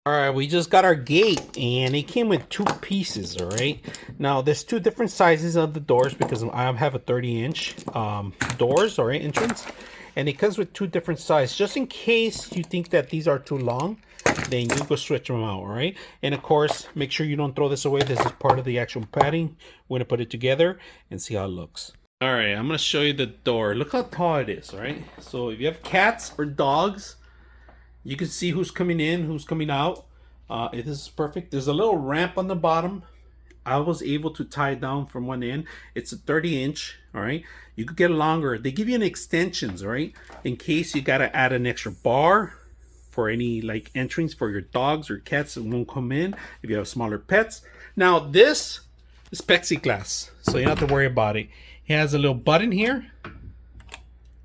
All right, we just got our gate and it came with two pieces. All right, now there's two different sizes of the doors because I have a 30-inch doors, all right, entrance, and it comes with two different sizes just in case you think that these are too long. Then you go switch them out. All right, and of course make sure you don't throw this away. This is part of the actual padding. We're gonna put it together and see how it looks. All right, I'm gonna show you the door. Look how tall it is. All right, so if you have cats or dogs, you can see who's coming in, who's coming out. This is perfect. There's a little ramp on the bottom. I was able to tie it down from one end. It's a 30-inch, all right? You could get longer. They give you an extensions, all right? In case you gotta add an extra bar for any like entrance for your dogs or cats that won't come in if you have smaller pets. Now this is plexiglass, so you don't have to worry about it. It has a little button here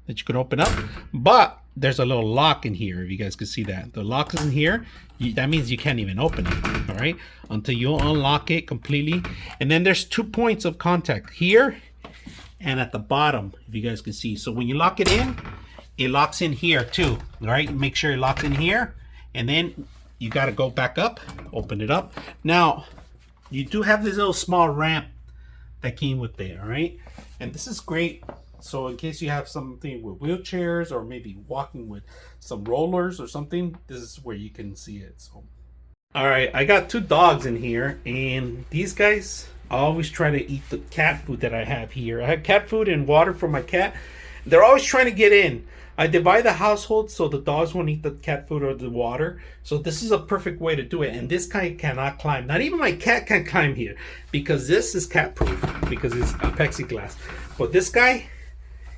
that you can open up, but there's a little lock in here. If you guys can see that, the lock is in here. That means you can't even open it, all right, until you unlock it completely. And then there's 2 points of contact here and at the bottom, if you guys can see. So when you lock it in, it locks in here too, all right? Make sure it locks in here, and then you got to go back up, open it up. Now you do have this little small ramp that came with it, all right? And this is great. So in case you have something with wheelchairs or maybe walking with some rollers or something, this is where you can see it. So, all right, I got 2 dogs in here, and these guys, I always try to eat the cat food that I have here. I have cat food and water for my cat. They're always trying to get in. I divide the household so the dogs won't eat the cat food or the water. So this is a perfect way to do it. And this guy cannot climb. Not even my cat can climb here because this is cat proof because it's a plexiglass. But this guy,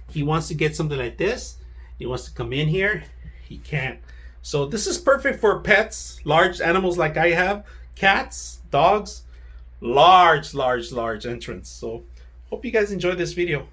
he wants to get something like this. He wants to come in here. He can't. So this is perfect for pets, large animals like I have, cats, dogs, large entrance. So hope you guys enjoyed this video.